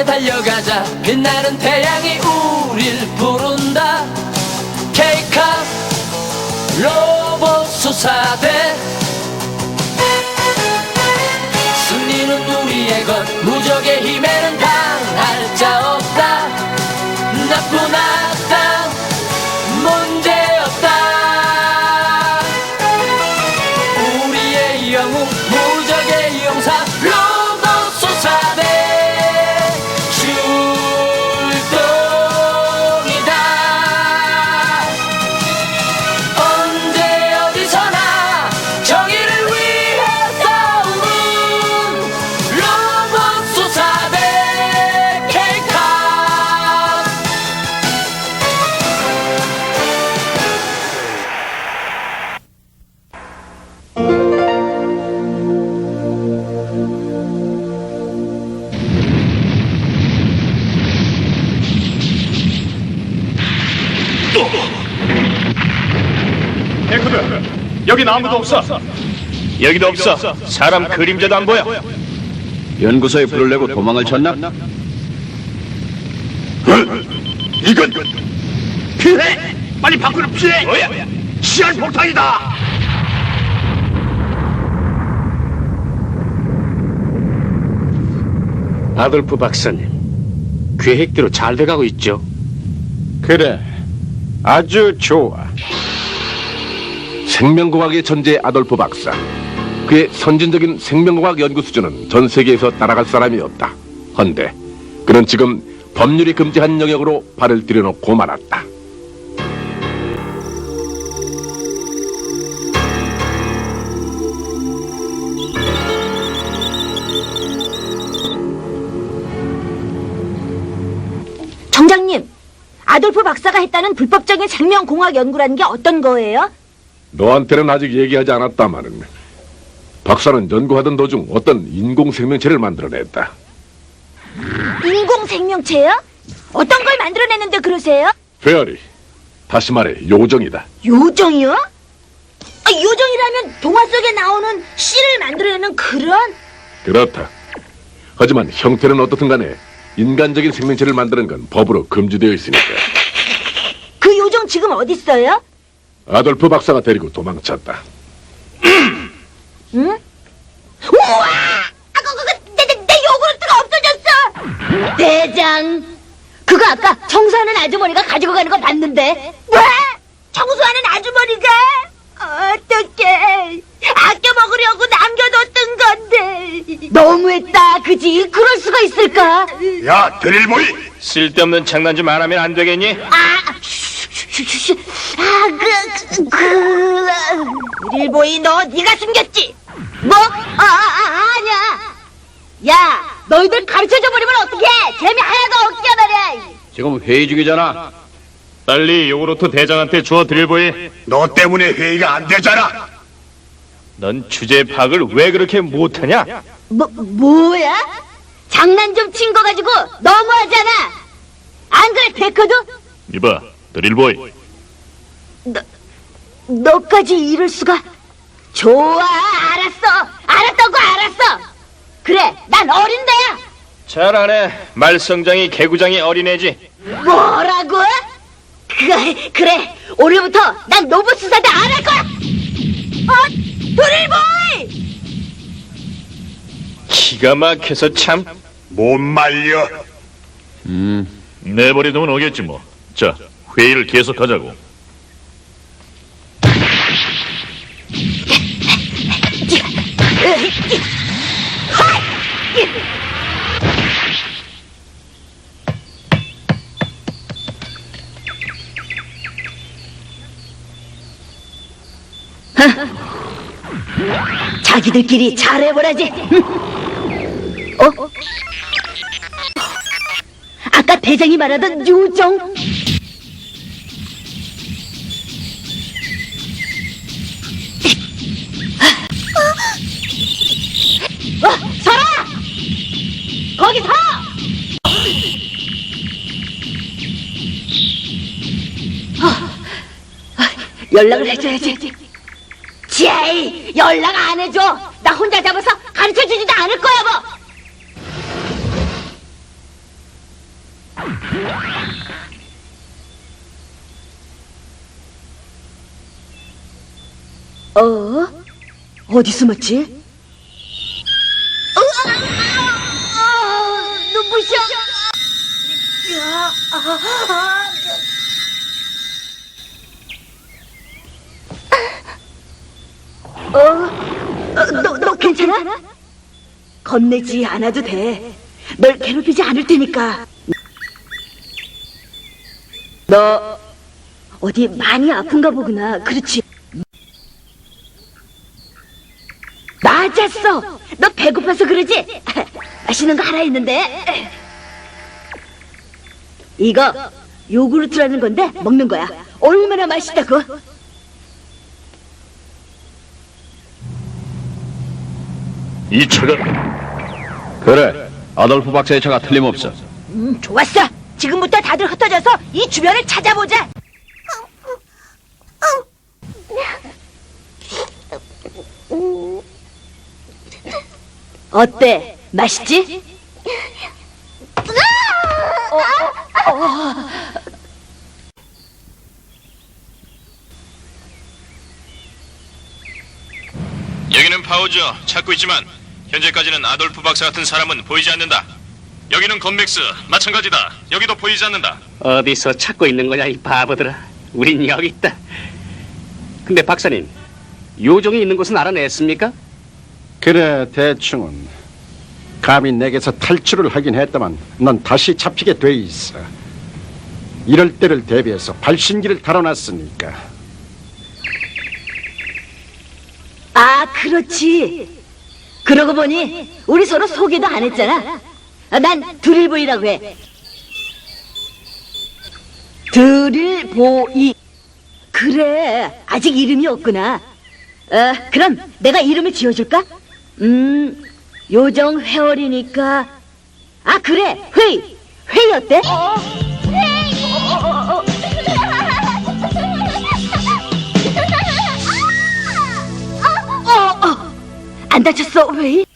향해 달려가자. 빛나는 태양이 우릴 부른다. 케이카 로봇 수사대. 승리는 우리의 것. 무적의 힘에는 당할 자 없다. 나쁜 악당 문제없다. 우리의 영웅 무적의 용사 로봇 수사대 출동이다. 언제 어디서나 정의를 위해 싸우는 로봇 수사대 케이카. 데코드, 여긴 아무도 없어. 여기도 없어. 사람 그림자도 안 보여. 연구소에 불을 내고 도망을 쳤나? 이건 피해! 빨리 밖으로 피해! 뭐야? 시한 폭탄이다! 아돌프 박사님, 계획대로 잘 돼가고 있죠? 그래, 아주 좋아. 생명공학의 천재 아돌프 박사. 그의 선진적인 생명공학 연구 수준은 전 세계에서 따라갈 사람이 없다. 헌데 그는 지금 법률이 금지한 영역으로 발을 들여놓고 말았다. 정장님, 아돌프 박사가 했다는 불법적인 생명공학 연구라는 게 어떤 거예요? 너한테는 아직 얘기하지 않았다마는 박사는 연구하던 도중 어떤 인공생명체를 만들어냈다. 인공생명체요? 어떤 걸 만들어냈는데 그러세요? 페어리, 다시 말해 요정이다. 요정이요? 아, 요정이라면 동화 속에 나오는 씨를 만들어내는 그런? 그렇다. 하지만 형태는 어떻든 간에 인간적인 생명체를 만드는 건 법으로 금지되어 있으니까. 그 요정 지금 어딨어요? 아돌프 박사가 데리고 도망쳤다. 응? 우와! 내 요구르트가 없어졌어! 대장! 그거 아까 청소하는 아주머니가 가지고 가는 거 봤는데. 왜? 청소하는 아주머니가? 어떡해. 아껴 먹으려고 남겨뒀던 건데. 너무했다, 그지? 그럴 수가 있을까? 야, 드릴보이! 쓸데없는 장난 좀 안 하면 안 되겠니? 일보이 너 네가 숨겼지? 뭐? 아니야. 야, 너희들 가르쳐줘 버리면 어떡해? 재미 하나도 없게 말이야. 지금 회의 중이잖아. 빨리 요구르트 대장한테 줘, 드릴보이. 너 때문에 회의가 안 되잖아! 넌 주제 파악을 왜 그렇게 못하냐? 뭐야? 장난 좀 친 거 가지고 너무하잖아. 안 그래, 데커드? 이봐, 드릴보이. 너까지 이럴 수가? 좋아, 알았어. 알았어. 그래, 난 어린데야. 잘하네. 말썽장이 개구장이 어린애지. 뭐라고? 그래. 오늘부터 난 로봇 수사대 안 할 거야. 드릴보이! 기가 막혀서 참. 못 말려. 내버려두면 오겠지 뭐. 자, 회의를 계속하자고. 자기들끼리 잘해보라지. 아까 대장이 말하던 요정. 서라! 거기 서! 연락을 해줘야지. 제이, 연락 안 해줘. 나 혼자 잡아서 가르쳐주지도 않을 거야, 뭐. 어디 숨었지? 눈부셔! 너 괜찮아? 겁내지 않아도 돼. 널 괴롭히지 않을 테니까. 너 어디 많이 아픈가 보구나. 그렇지? 맞았어. 너 배고파서 그러지? 맛있는 거 하나 있는데. 이거 요구르트라는 건데 먹는 거야. 얼마나 맛있다고. 이 차가 그래 아돌프 박사의 차가 틀림없어. 좋았어. 지금부터 다들 흩어져서 이 주변을 찾아보자. 어때? 맛있지? 여기는 파우저 찾고 있지만 현재까지는 아돌프 박사 같은 사람은 보이지 않는다. 여기는 건맥스 마찬가지다. 여기도 보이지 않는다. 어디서 찾고 있는 거냐, 이 바보들아. 우린 여기 있다. 근데 박사님, 요정이 있는 곳은 알아냈습니까? 그래, 대충은. 감히 내게서 탈출을 하긴 했다만 넌 다시 잡히게 돼 있어. 이럴 때를 대비해서 발신기를 달아놨으니까. 아, 그렇지. 그러고 보니 우리 서로 소개도 안 했잖아. 난 드릴보이라고 해. 드릴보이. 그래, 아직 이름이 없구나. 그럼 내가 이름을 지어줄까? 요정 회월이니까. 아, 그래, 회의. 회의 어때? 안 다쳤어, 회의?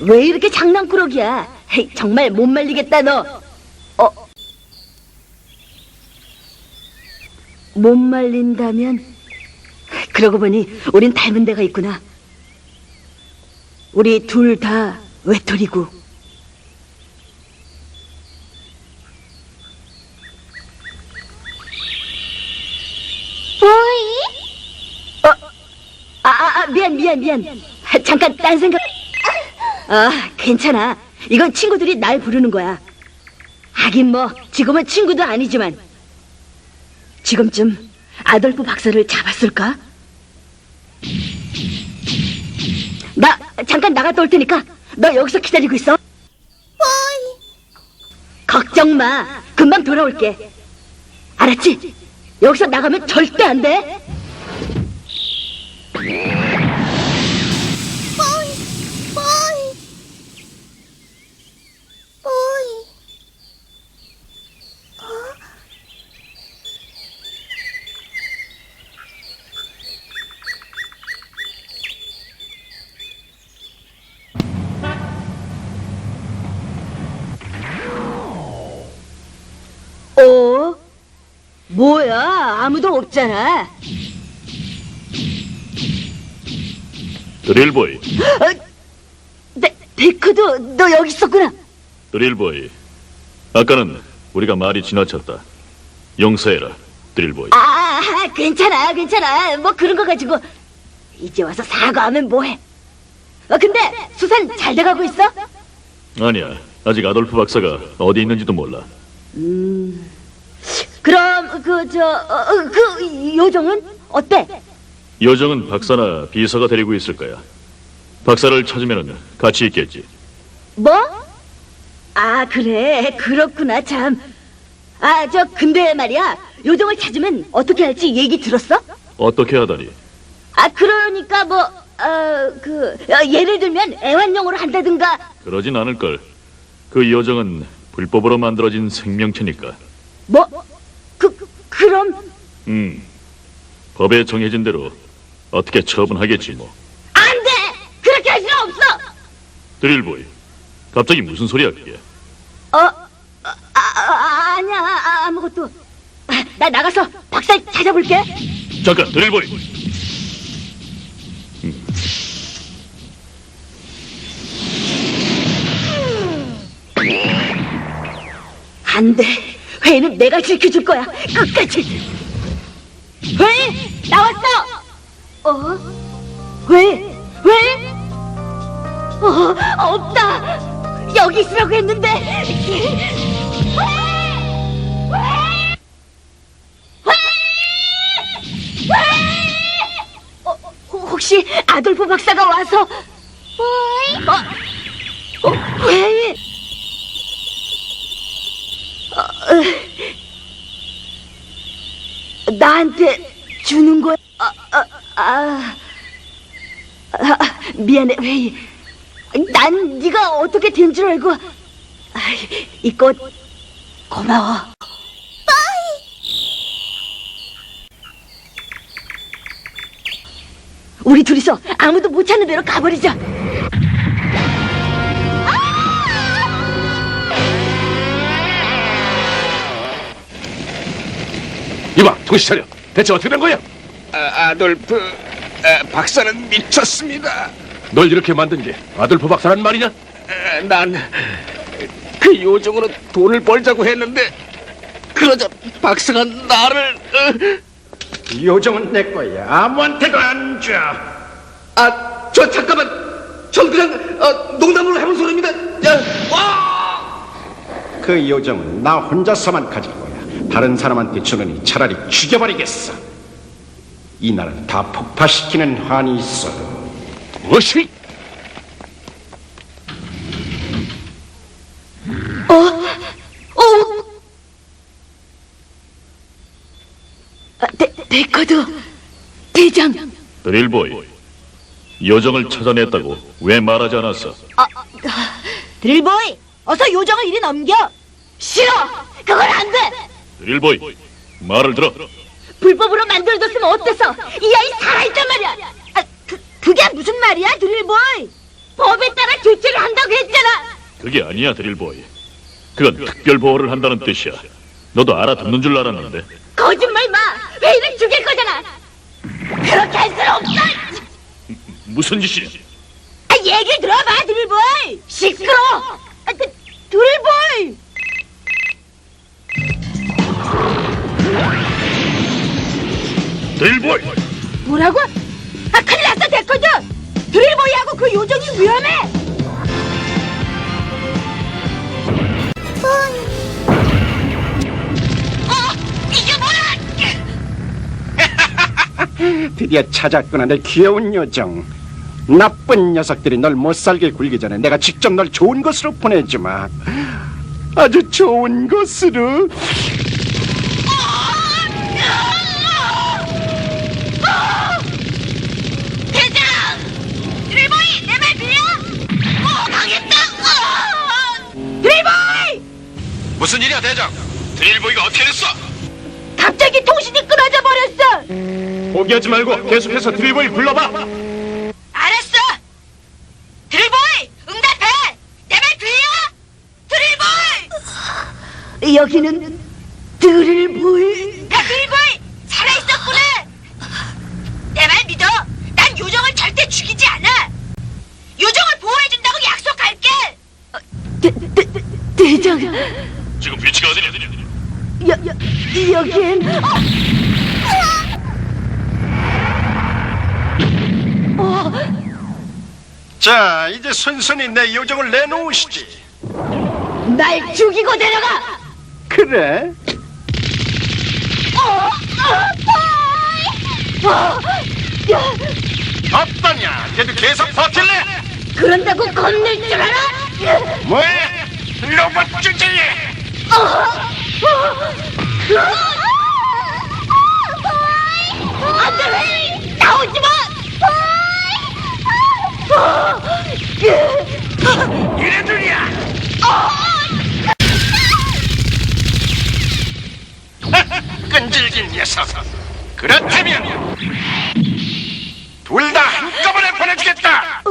왜 이렇게 장난꾸러기야? 헤이, 정말 못 말리겠다, 너. 못 말린다면? 그러고 보니 우린 닮은 데가 있구나. 우리 둘 다 외톨이고. 미안. 잠깐 딴 생각. 괜찮아. 이건 친구들이 날 부르는 거야. 하긴 뭐 지금은 친구도 아니지만 지금쯤 아돌프 박사를 잡았을까? 나 잠깐 나갔다 올 테니까 너 여기서 기다리고 있어. 걱정 마. 금방 돌아올게. 알았지? 여기서 나가면 절대 안 돼. 뭐야? 아무도 없잖아. 드릴보이, 데크도 너 여기 있었구나. 드릴보이. 아까는 우리가 말이 지나쳤다. 용서해라, 드릴보이. 괜찮아. 뭐 그런 거 가지고 이제 와서 사과하면 뭐해? 근데 수산 잘 돼가고 있어? 아니야, 아직 아돌프 박사가 어디 있는지도 몰라. 그럼 그 요정은 어때? 요정은 박사나 비서가 데리고 있을 거야. 박사를 찾으면 같이 있겠지. 뭐? 아, 그래. 그렇구나, 참. 근데 말이야. 요정을 찾으면 어떻게 할지 얘기 들었어? 어떻게 하다니? 그러니까 예를 들면 애완용으로 한다든가. 그러진 않을걸. 그 요정은 불법으로 만들어진 생명체니까. 뭐? 그럼? 법에 정해진 대로 어떻게 처분하겠지 뭐. 안 돼! 그렇게 할 수는 없어! 드릴보이, 갑자기 무슨 소리야 그게? 아니야, 아무것도. 나 나가서 박사 찾아볼게. 잠깐, 드릴보이. 안 돼. 회의는 내가 지켜줄 거야. 끝까지. 회의, 나왔어. 왜? 없다. 여기 있으라고 했는데. 혹시 아돌프 박사가 와서? 왜? 나한테 주는 거야? 미안해, 회의. 난 네가 어떻게 된 줄 알고. 이 꽃 고마워. 우리 둘이서 아무도 못 찾는 데로 가버리자. 이봐, 정신 차려. 대체 어떻게 된 거야? 아돌프 박사는 미쳤습니다. 널 이렇게 만든 게 아돌프 박사란 말이냐? 난 그 요정으로 돈을 벌자고 했는데 그러자 박사가 나를 요정은 내 거야. 아무한테도 안 줘. 저 잠깐만. 전 그냥 농담으로 해본 소리입니다. 그 요정은 나 혼자서만 가질 거야. 다른 사람한테 주느니 차라리 죽여버리겠어. 이 나라를 다 폭파시키는 한이 있어도. 무엇이? 데커드 대장. 드릴보이. 요정을 찾아냈다고 왜 말하지 않았어? 드릴보이, 어서 요정을 이리 넘겨. 싫어, 그건 안 돼. 드릴보이, 말을 들어. 불법으로 만들어뒀으면 어때서? 이 아이 살아있단 말이야. 그게 무슨 말이야, 드릴보이? 법에 따라 조치를 한다고 했잖아. 그게 아니야, 드릴보이. 그건 특별 보호를 한다는 뜻이야. 너도 알아듣는 줄 알았는데. 거짓말 마. 회의를 죽일 거잖아. 그렇게 할 수는 없어. 무슨 짓이야? 얘기 들어봐, 드릴보이. 시끄러워. 드릴보이. 드릴보이! 뭐라고? 큰일 났어, 데커드. 드릴보이하고 그 요정이 위험해. 이게 뭐야? 드디어 찾았구나, 내 귀여운 요정. 나쁜 녀석들이 널 못살게 굴기 전에 내가 직접 널 좋은 곳으로 보내주마. 아주 좋은 곳으로. 대장! 드릴보이, 내 말 들려? 당했다! 드릴보이! 무슨 일이야, 대장? 드릴보이가 어떻게 됐어? 갑자기 통신이 끊어져 버렸어! 포기하지 말고 계속해서 드릴보이 불러봐! 알았어! 드릴보이! 응답해! 내 말 들려? 드릴보이! 여기는 드릴보이. 드릴보이! 살아있었구나! 내 말 믿어! 난 요정을 절대 죽이지 않아! 요정을 보호해준다고 약속할게! 대장... 지금 위치가 어디냐? 여긴... 자, 이제 순순히 내 요정을 내놓으시지. 날 죽이고 데려가! 그래? 어떠냐? 걔도 계속 버틸래? 그런다고 겁낼 줄 알아? 뭐해? 로봇 주제에. 안 돼! 나오지 마! 이래들이야! 끈질긴 녀석. 그렇다면 둘 다 한꺼번에 보내주겠다.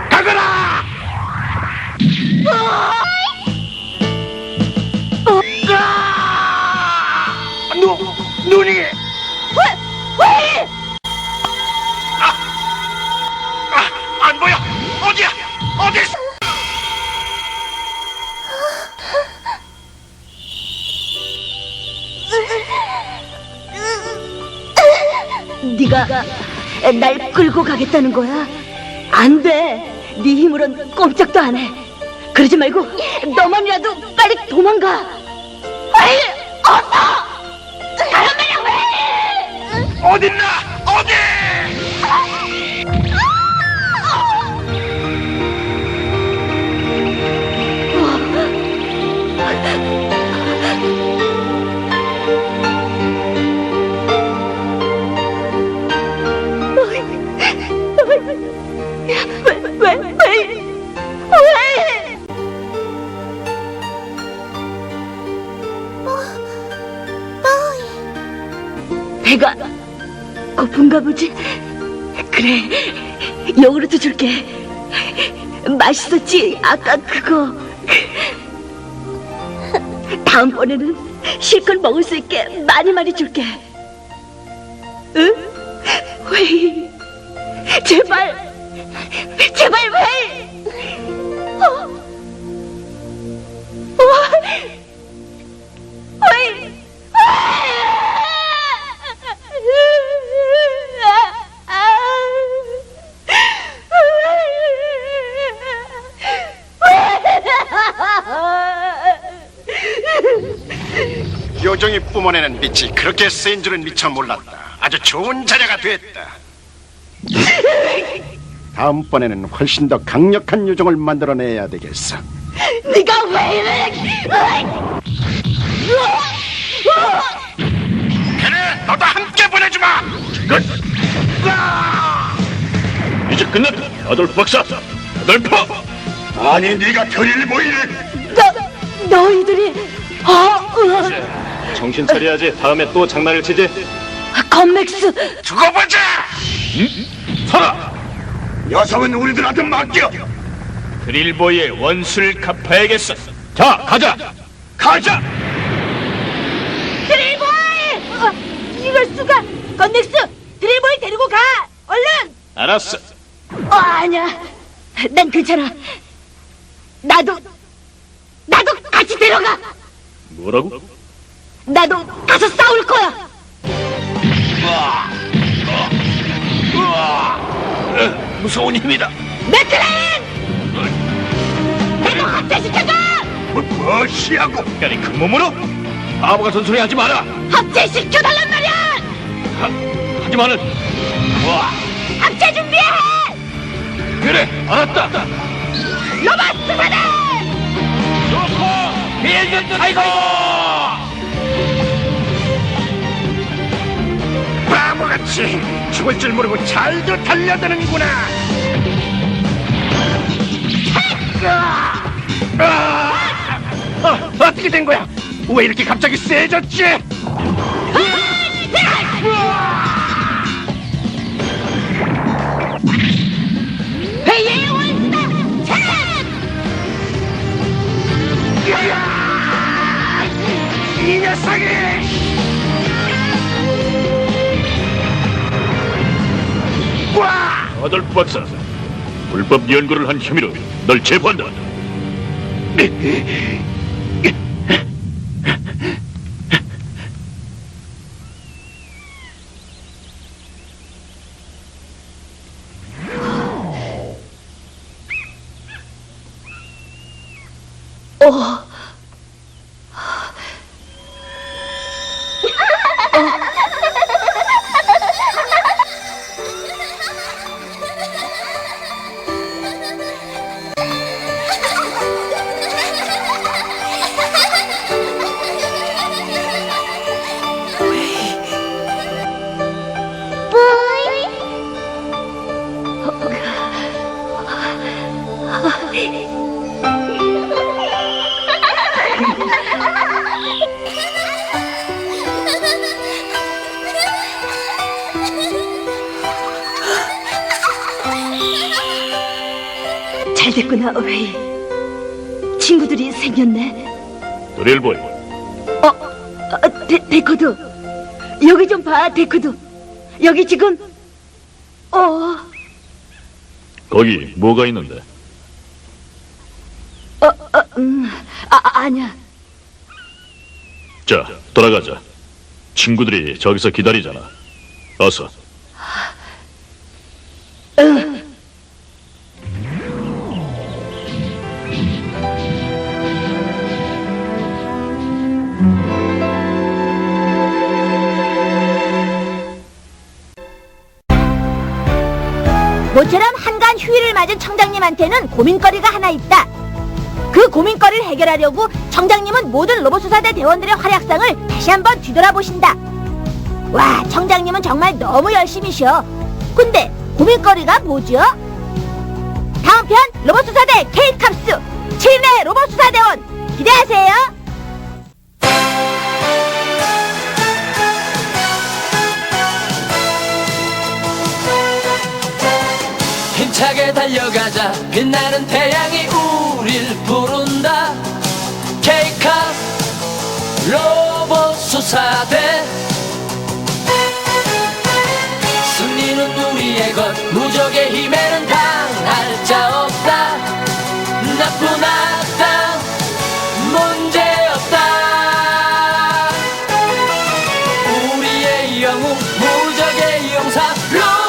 가거라. 눈이 왜? 안 보여. 어디야? 어디 있어? 네가 날 끌고 가겠다는 거야? 안 돼. 네 힘으론 꼼짝도 안 해. 그러지 말고 너만이라도 빨리 도망가. 빨리 어서. 가란 말이야 왜? 어딨나? 어디? 왜? 배가 고픈가 보지? 그래, 요구르트 줄게. 맛있었지? 아까 그거. 다음번에는 실컷 먹을 수 있게 많이 줄게. 응? 왜? 제발 왜? 왜? 요정이 뿜어내는 빛이 그렇게 세인 줄은 미처 몰랐다. 아주 좋은 자녀가 됐다. 다음번에는 훨씬 더 강력한 요정을 만들어내야 되겠어. 네가 왜 이래? 그래, 너도 함께 보내주마. 이제 끝났다. 아돌프 박사. 아돌프. 아니, 네가 별일 보이네. 너희들이 정신 차려야지. 다음에 또 장난을 치지. 건맥스. 두고 보자. 서라. 녀석은 우리들한테 맡겨. 드릴보이의 원수를 갚아야겠어. 자, 가자. 가자. 드릴보이! 이럴 수가! 건넥스! 드릴보이 데리고 가! 얼른! 알았어. 아니야. 난 괜찮아. 나도 같이 데려가! 뭐라고? 나도 가서 싸울 거야! 무서운 힘이다. 매트레인! 내가 합체시켜줘! 무엇이하고? 까리 큰 몸으로? 바보 같은 소리 하지 마라. 합체시켜달란 말이야! 하지만은. 합체 준비해! 그래, 알았다. 로봇 수사대! 빌드 타이거! 바보같이 죽을 줄 모르고 잘도 달려드는구나. 어떻게 된 거야? 왜 이렇게 갑자기 세졌지? 회의의 원수다! 이 녀석이! 와! 아돌프 박사, 불법 연구를 한 혐의로 널 체포한다. 잘 됐구나, 웨이. 친구들이 생겼네. 드릴보이, 데코드. 여기 좀 봐, 데크도. 여기 지금 거기 뭐가 있는데? 아니야. 자, 돌아가자. 친구들이 저기서 기다리잖아. 어서. 모처럼 한가한 휴일을 맞은 청장님한테는 고민거리가 하나 있다. 그 고민거리를 해결하려고 청장님은 모든 로봇수사대 대원들의 활약상을 다시 한번 뒤돌아보신다. 와, 청장님은 정말 너무 열심히셔. 근데 고민거리가 뭐죠? 다음 편 로봇수사대 K캅스 7회 로봇수사대원 기대하세요. 힘차게 달려가자. 빛나는 태양이 우릴 부른다. K캅 로봇 수사대. 승리는 우리의 것. 무적의 힘에는 당할 자 없다. 나쁜 악당 문제 없다. 우리의 영웅 무적의 용사 로봇